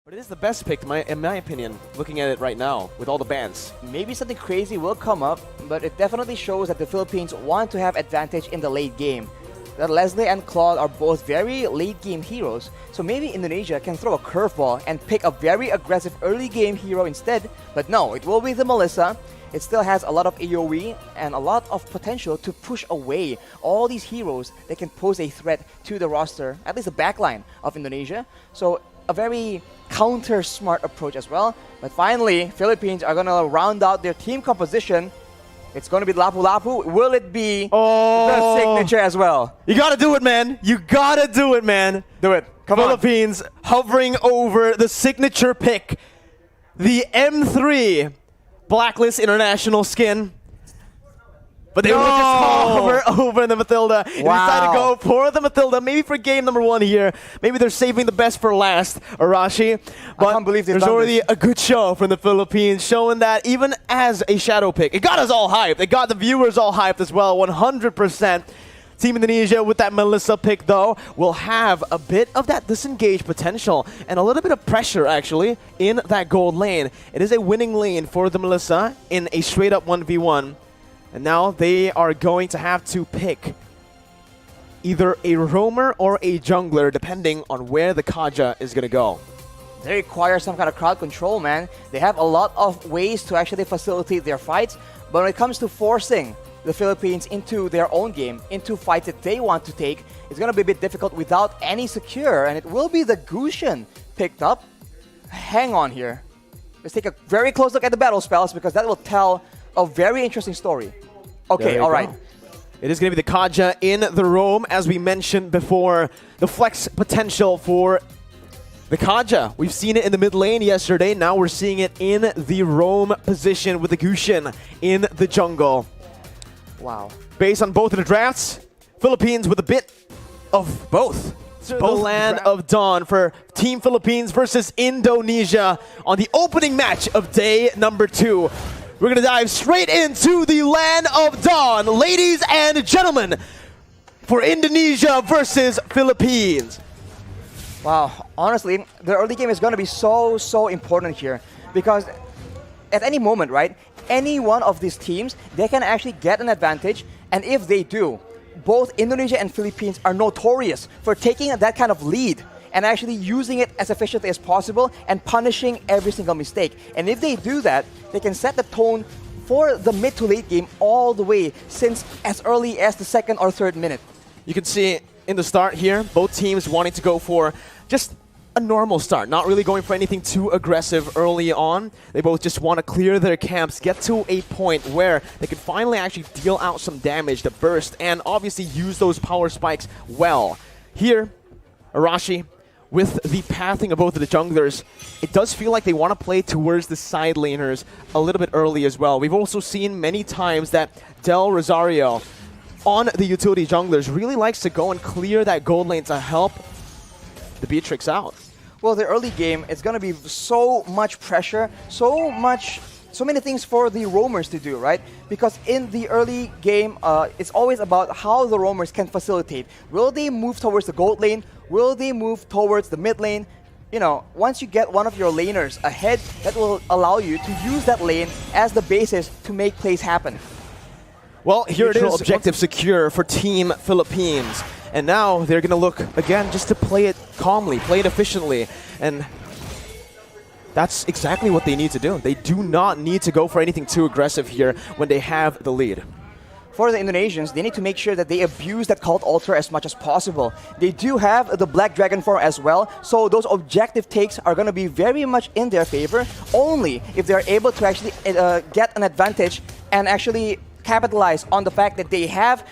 But it is the best pick, in my opinion, looking at it right now, with all the bans. Maybe something crazy will come up, but it definitely shows that the Philippines want to have advantage in the late game. That Leslie and Claude are both very late game heroes, so maybe Indonesia can throw a curveball and pick a very aggressive early game hero instead. But no, it will be the Melissa. It still has a lot of AoE and a lot of potential to push away all these heroes that can pose a threat to the roster, at least the backline of Indonesia. So a very counter-smart approach as well. But finally, Philippines are going to round out their team composition. It's going to be Lapu Lapu. Will it be the signature as well? You got to do it, man. You got to do it, man. Do it. Come on. Philippines hovering over the signature pick. The M3 Blacklist International skin. But they will just hover over the Matilda. They decided to go for the Matilda, maybe for game number 1 here. Maybe they're saving the best for last, Arashi. But I can't believe there's already a good show from the Philippines, showing that even as a shadow pick, it got us all hyped. It got the viewers all hyped as well, 100%. Team Indonesia with that Melissa pick, though, will have a bit of that disengage potential and a little bit of pressure, actually, in that gold lane. It is a winning lane for the Melissa in a straight-up 1v1. And now they are going to have to pick either a roamer or a jungler, depending on where the Kaja is going to go. They require some kind of crowd control, man. They have a lot of ways to actually facilitate their fights, but when it comes to forcing the Philippines into their own game, into fights that they want to take, it's going to be a bit difficult without any secure, and it will be the Gusion picked up. Hang on here. Let's take a very close look at the battle spells, because that will tell a very interesting story. Okay, all right. It is going to be the Kaja in the roam, as we mentioned before. The flex potential for the Kaja. We've seen it in the mid lane yesterday. Now we're seeing it in the roam position with the Gusion in the jungle. Wow. Based on both of the drafts, Philippines with a bit of both. The land of dawn for Team Philippines versus Indonesia on the opening match of day number 2. We're going to dive straight into the land of dawn, ladies and gentlemen, for Indonesia versus Philippines. Wow, honestly, the early game is going to be so important here, because at any moment, right, any one of these teams, they can actually get an advantage, and if they do, both Indonesia and Philippines are notorious for taking that kind of lead and actually using it as efficiently as possible and punishing every single mistake. And if they do that, they can set the tone for the mid to late game all the way since as early as the 2nd or 3rd minute. You can see in the start here, both teams wanting to go for just a normal start, not really going for anything too aggressive early on. They both just want to clear their camps, get to a point where they can finally actually deal out some damage, the burst, and obviously use those power spikes well. Here, Arashi, with the pathing of both of the junglers, it does feel like they want to play towards the side laners a little bit early as well. We've also seen many times that Del Rosario on the utility junglers really likes to go and clear that gold lane to help the Beatrix out. Well, the early game, it's going to be so much pressure, so many things for the roamers to do, right? Because in the early game, it's always about how the roamers can facilitate. Will they move towards the gold lane? Will they move towards the mid lane? You know, once you get one of your laners ahead, that will allow you to use that lane as the basis to make plays happen. Well, here it is, objective secure for Team Philippines. And now they're going to look, again, just to play it calmly, play it efficiently. And that's exactly what they need to do. They do not need to go for anything too aggressive here when they have the lead. For the Indonesians, they need to make sure that they abuse that Cult Altar as much as possible. They do have the Black Dragon form as well, so those objective takes are going to be very much in their favor, only if they're able to actually get an advantage and actually capitalize on the fact that they have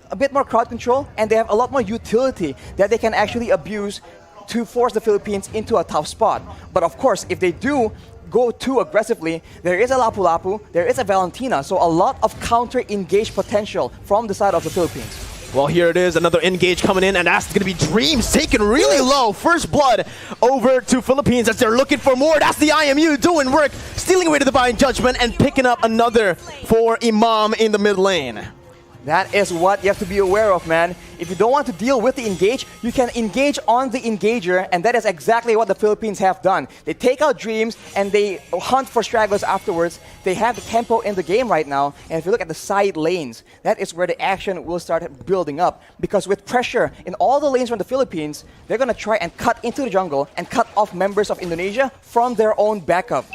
a bit more crowd control and they have a lot more utility that they can actually abuse to force the Philippines into a tough spot. But of course, if they do go too aggressively, there is a Lapu Lapu, there is a Valentina, so a lot of counter-engage potential from the side of the Philippines. Well, here it is, another engage coming in, and that's going to be Dreams taken really low. First blood over to Philippines as they're looking for more. That's the IMU doing work, stealing away to the Divine Judgment and picking up another for Imam in the mid lane. That is what you have to be aware of, man. If you don't want to deal with the engage, you can engage on the engager, and that is exactly what the Philippines have done. They take out Dreams, and they hunt for stragglers afterwards. They have the tempo in the game right now, and if you look at the side lanes, that is where the action will start building up. Because with pressure in all the lanes from the Philippines, they're going to try and cut into the jungle and cut off members of Indonesia from their own backup.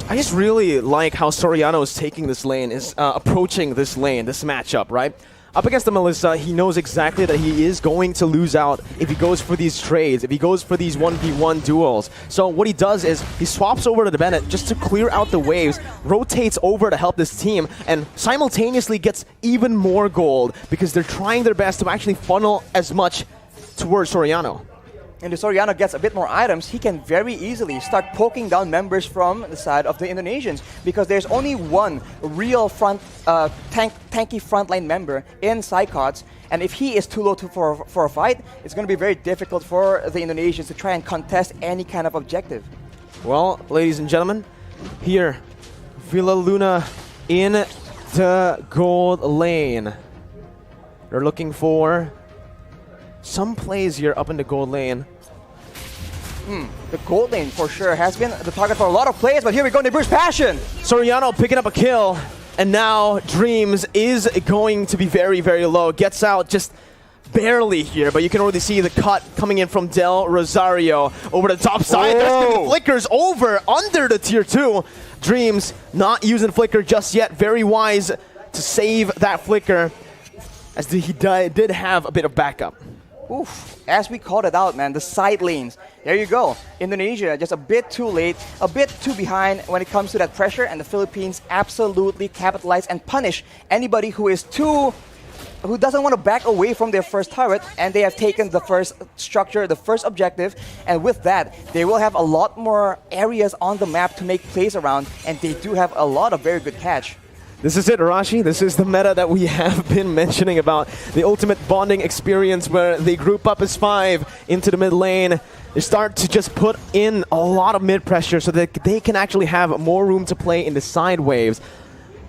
I just really like how Soriano is taking this lane, is approaching this lane, this matchup, right? Up against the Melissa, he knows exactly that he is going to lose out if he goes for these trades, if he goes for these 1v1 duels. So what he does is he swaps over to the Bennett just to clear out the waves, rotates over to help this team, and simultaneously gets even more gold because they're trying their best to actually funnel as much towards Soriano. And if Soriano gets a bit more items, he can very easily start poking down members from the side of the Indonesians because there's only one real tanky frontline member in Psychots, and if he is too low for a fight, it's going to be very difficult for the Indonesians to try and contest any kind of objective. Well, ladies and gentlemen, here, Villa Luna in the gold lane. They're looking for some plays here up in the gold lane. The gold lane for sure has been the target for a lot of players, but here we go, they burst passion. Soriano picking up a kill, and now Dreams is going to be very, very low. Gets out just barely here, but you can already see the cut coming in from Del Rosario over the top side. There's the flickers over under the tier 2. Dreams not using flicker just yet. Very wise to save that flicker, as he did have a bit of backup. Oof, as we called it out, man, the side lanes. There you go. Indonesia just a bit too late, a bit too behind when it comes to that pressure, and the Philippines absolutely capitalize and punish anybody who doesn't want to back away from their first turret, and they have taken the first structure, the first objective, and with that, they will have a lot more areas on the map to make plays around, and they do have a lot of very good catch. This is it, Arashi. This is the meta that we have been mentioning about. The ultimate bonding experience where they group up as 5 into the mid lane. They start to just put in a lot of mid pressure so that they can actually have more room to play in the side waves.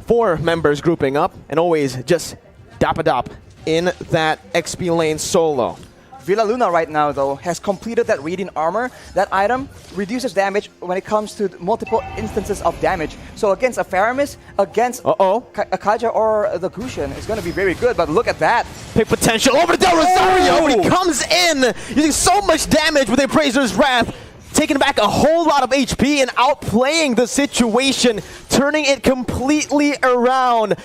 4 members grouping up and always just dap-a-dap in that XP lane solo. Villa Luna right now, though, has completed that Radiant Armor. That item reduces damage when it comes to multiple instances of damage. So against a Faramis, against a Kaja or the Gusion, it's going to be very good. But look at that. Pick potential over to Del Rosario, but he comes in using so much damage with Appraiser's Wrath, taking back a whole lot of HP and outplaying the situation, turning it completely around.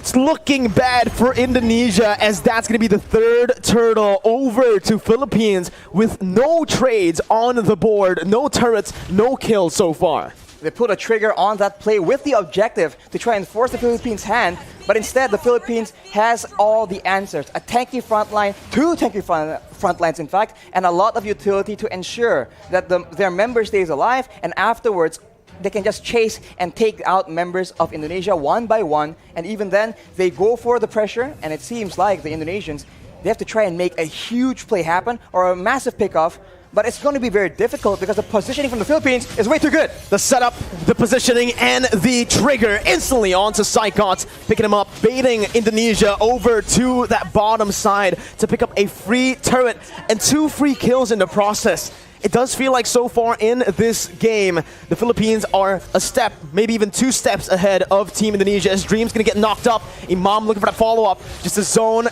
It's looking bad for Indonesia, as that's going to be the 3rd turtle over to Philippines with no trades on the board, no turrets, no kills so far. They put a trigger on that play with the objective to try and force the Philippines' hand, but instead the Philippines has all the answers. A tanky front line, 2 tanky front lines in fact, and a lot of utility to ensure that their member stays alive, and afterwards they can just chase and take out members of Indonesia one by one, and even then, they go for the pressure, and it seems like the Indonesians, they have to try and make a huge play happen, or a massive pickoff, but it's going to be very difficult because the positioning from the Philippines is way too good. The setup, the positioning, and the trigger instantly onto Psychots, picking him up, baiting Indonesia over to that bottom side to pick up a free turret and 2 free kills in the process. It does feel like so far in this game, the Philippines are a step, maybe even 2 steps ahead of Team Indonesia, as Dream's going to get knocked up. Imam looking for that follow-up, just to zone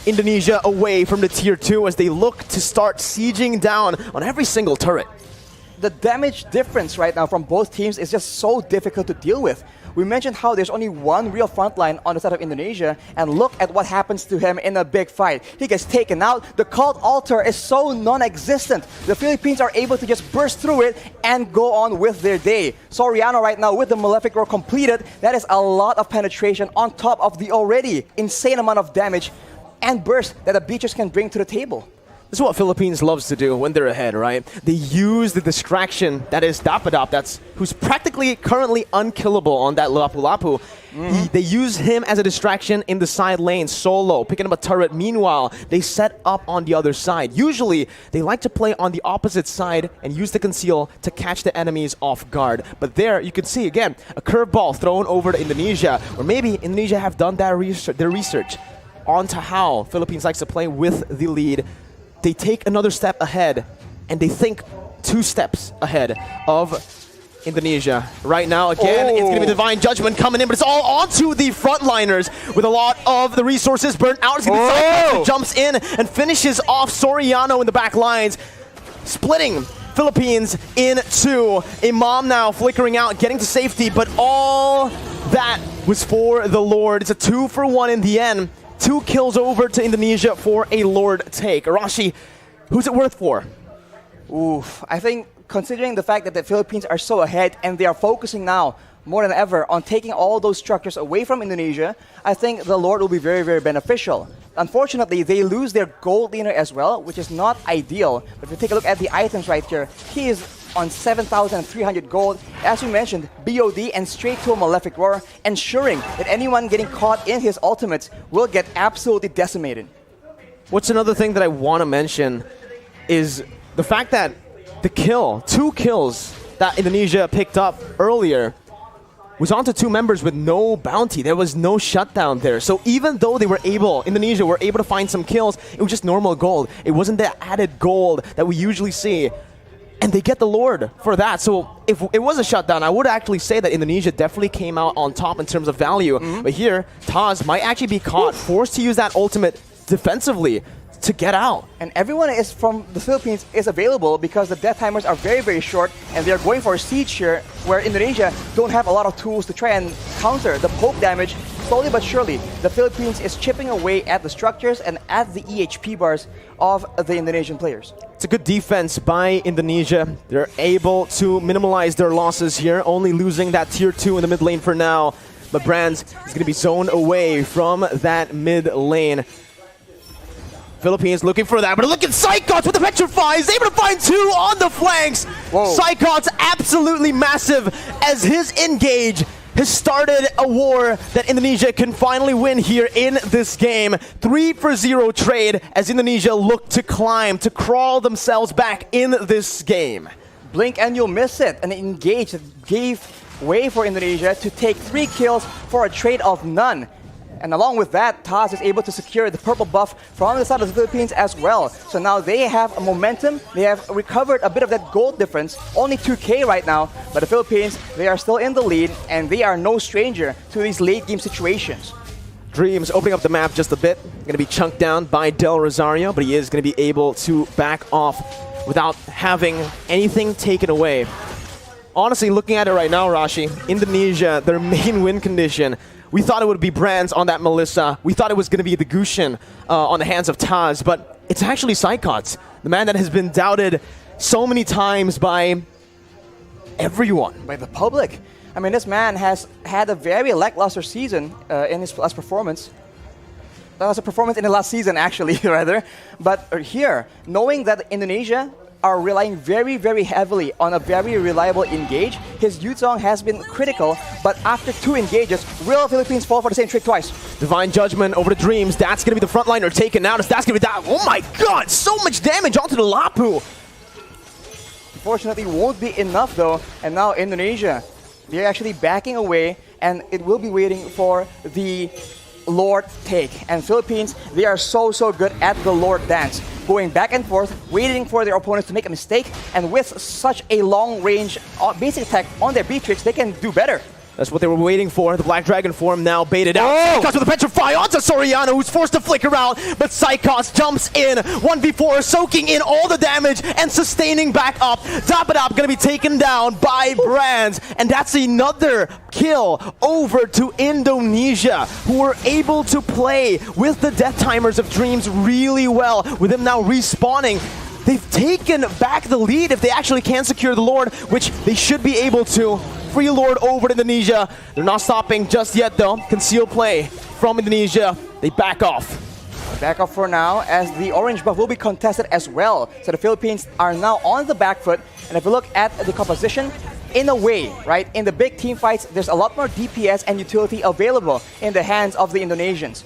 Indonesia away from the tier 2 as they look to start sieging down on every single turret. The damage difference right now from both teams is just so difficult to deal with. We mentioned how there's only one real frontline on the side of Indonesia, and look at what happens to him in a big fight. He gets taken out. The cult altar is so non-existent. The Philippines are able to just burst through it and go on with their day. Soriano right now with the Malefic Roar completed. That is a lot of penetration on top of the already insane amount of damage and burst that the Beaches can bring to the table. This is what Philippines loves to do when they're ahead, right? They use the distraction that is Dapadop, who's practically currently unkillable on that Lapu-Lapu. They use him as a distraction in the side lane, solo, picking up a turret. Meanwhile, they set up on the other side. Usually, they like to play on the opposite side and use the conceal to catch the enemies off guard. But there, you can see, again, a curveball thrown over to Indonesia, or maybe Indonesia have done their research onto how Philippines likes to play with the lead. They take another step ahead, and they think 2 steps ahead of Indonesia. Right now, again, it's going to be Divine Judgment coming in, but it's all onto the frontliners with a lot of the resources burnt out. It's going to be Cyclops who jumps in and finishes off Soriano in the back lines, splitting Philippines in 2. Imam now flickering out, getting to safety, but all that was for the Lord. It's a 2-for-1 in the end. 2 kills over to Indonesia for a Lord take. Arashi, who's it worth for? Oof, I think considering the fact that the Philippines are so ahead and they are focusing now more than ever on taking all those structures away from Indonesia, I think the Lord will be very, very beneficial. Unfortunately, they lose their gold leaner as well, which is not ideal. But if you take a look at the items right here, he is on 7,300 gold. As you mentioned, BOD and straight to a Malefic Roar, ensuring that anyone getting caught in his ultimates will get absolutely decimated. What's another thing that I want to mention is the fact that the 2 kills that Indonesia picked up earlier was onto 2 members with no bounty. There was no shutdown there. So even though Indonesia were able to find some kills, it was just normal gold. It wasn't the added gold that we usually see. And they get the Lord for that. So if it was a shutdown, I would actually say that Indonesia definitely came out on top in terms of value. But here, Taz might actually be caught, forced to use that ultimate defensively to get out. And everyone is from the Philippines is available because the death timers are very, very short, and they're going for a siege here where Indonesia don't have a lot of tools to try and counter the poke damage. Slowly but surely, the Philippines is chipping away at the structures and at the EHP bars of the Indonesian players. It's a good defense by Indonesia. They're able to minimize their losses here, only losing that tier 2 in the mid lane for now. But Brands is going to be zoned away from that mid lane. Philippines looking for that, but look at Psychots with the Petrify. He's able to find 2 on the flanks. Psychots absolutely massive as his engage has started a war that Indonesia can finally win here in this game. 3-for-0 trade as Indonesia look to climb, to crawl themselves back in this game. Blink and you'll miss it. An engage that gave way for Indonesia to take 3 kills for a trade of none. And along with that, Taz is able to secure the purple buff from the side of the Philippines as well. So now they have a momentum. They have recovered a bit of that gold difference. Only 2K right now. But the Philippines, they are still in the lead, and they are no stranger to these late game situations. Dreams opening up the map just a bit. Going to be chunked down by Del Rosario, but he is going to be able to back off without having anything taken away. Honestly, looking at it right now, Rashi, Indonesia, their main win condition, we thought it would be Brands on that Melissa. We thought it was going to be the Gushin on the hands of Taz, but it's actually Psychots, the man that has been doubted so many times by everyone. By the public. I mean, this man has had a very lackluster season in his last performance. That was a performance in the last season, actually, rather. But here, knowing that Indonesia are relying very, very heavily on a very reliable engage. His Yuzong has been critical, but after 2 engages, will Philippines fall for the same trick twice? Divine Judgment over to Dreams. That's going to be the frontliner taken out. That's going to be that. Oh my god, so much damage onto the Lapu. Unfortunately, won't be enough though. And now Indonesia, they're actually backing away, and it will be waiting for the Lord take. And Philippines, they are so good at the Lord dance. Going back and forth, waiting for their opponents to make a mistake, and with such a long range basic attack on their Beatrix, they can do better. That's what they were waiting for. The Black Dragon form now baited out. Psychots with a Petrify onto Soriano, who's forced to flicker out, but Psychots jumps in. 1v4, soaking in all the damage and sustaining back up. Dapadop gonna be taken down by Brands, and that's another kill over to Indonesia, who were able to play with the death timers of Dreams really well, with him now respawning. They've taken back the lead if they actually can secure the Lord, which they should be able to. Free Lord over to Indonesia. They're not stopping just yet though. Concealed play from Indonesia. They back off. Back up for now, as the orange buff will be contested as well. So the Philippines are now on the back foot. And if you look at the composition, in a way, right, in the big team fights, there's a lot more DPS and utility available in the hands of the Indonesians.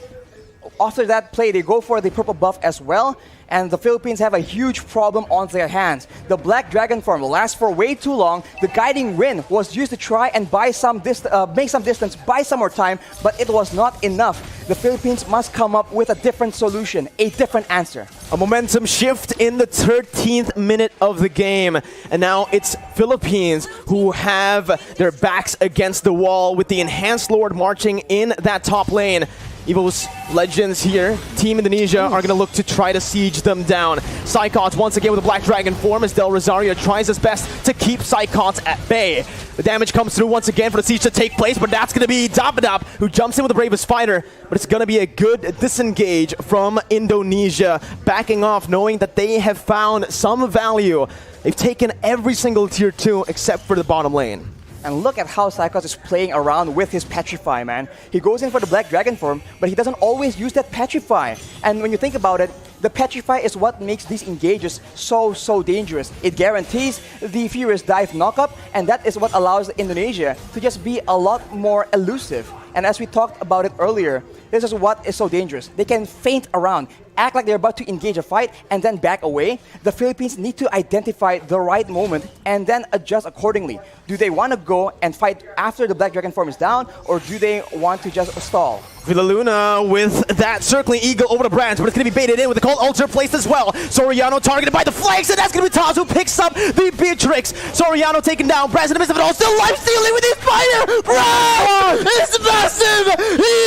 After that play, they go for the purple buff as well, and the Philippines have a huge problem on their hands. The Black Dragon form lasts for way too long. The Guiding Wind was used to try and buy some make some distance, buy some more time, but it was not enough. The Philippines must come up with a different solution, a different answer. A momentum shift in the 13th minute of the game. And now it's Philippines who have their backs against the wall with the Enhanced Lord marching in that top lane. Evo's legends here, Team Indonesia, are going to look to try to siege them down. Psychots once again with a Black Dragon form as Del Rosario tries his best to keep Psychots at bay. The damage comes through once again for the siege to take place, but that's going to be Dapadap who jumps in with the Bravest Fighter. But it's going to be a good disengage from Indonesia, backing off knowing that they have found some value. They've taken every single tier 2 except for the bottom lane. And look at how Psychos is playing around with his Petrify, man. He goes in for the Black Dragon form, but he doesn't always use that Petrify. And when you think about it, the Petrify is what makes these engages so dangerous. It guarantees the Furious Dive knockup, and that is what allows Indonesia to just be a lot more elusive. And as we talked about it earlier, this is what is so dangerous. They can feint around, act like they're about to engage a fight, and then back away. The Philippines need to identify the right moment and then adjust accordingly. Do they want to go and fight after the Black Dragon form is down, or do they want to just stall? Villaluna with that circling eagle over the branch, but it's going to be baited in with the cold ulcer placed as well. Soriano targeted by the flanks, and that's going to be Taz who picks up the Beatrix. Soriano taken down, Brands in the midst of it all, still life stealing with his fire! Bro! It's massive! He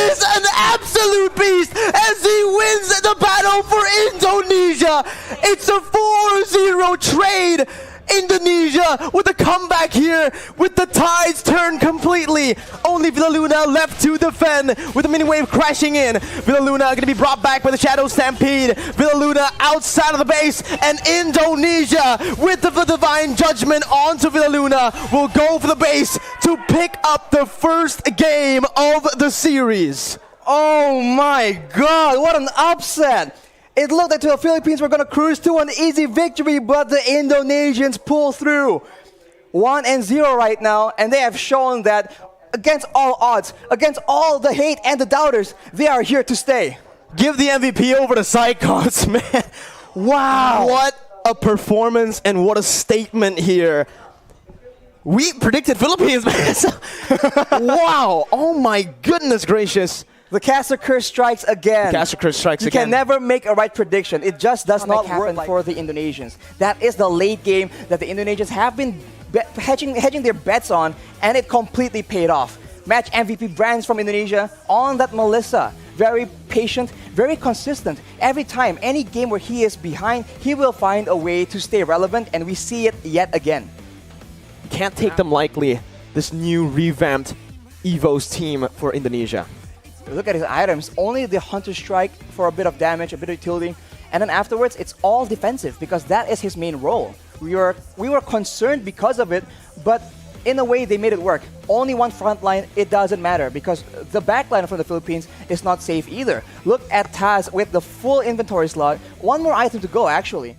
is an absolute beast as he wins the battle for Indonesia! It's a 4-0 trade! Indonesia with a comeback here with the tides turned completely. Only Villaluna left to defend with the mini wave crashing in. Villaluna going to be brought back by the Shadow Stampede. Villaluna outside of the base, and Indonesia with the Divine Judgment onto Villaluna will go for the base to pick up the first game of the series. Oh my god, what an upset! It looked like the Philippines were going to cruise to an easy victory, but the Indonesians pull through. 1-0 right now, and they have shown that against all odds, against all the hate and the doubters, they are here to stay. Give the MVP over to Psychots, man. Wow. What a performance and what a statement here. We predicted Philippines, man. Wow. Oh my goodness gracious. The Caster Curse strikes again. Caster Curse strikes again. You can never make a right prediction. It just does not work for the Indonesians. That is the late game that the Indonesians have been hedging their bets on, and it completely paid off. Match MVP Brands from Indonesia on that Melissa. Very patient, very consistent. Every time, any game where he is behind, he will find a way to stay relevant, and we see it yet again. You can't take them lightly, this new revamped EVO's team for Indonesia. Look at his items, only the Hunter Strike for a bit of damage, a bit of utility, and then afterwards it's all defensive because that is his main role. We were concerned because of it, but in a way they made it work. Only one front line, it doesn't matter because the back line from the Philippines is not safe either. Look at Taz with the full inventory slot. One more item to go actually.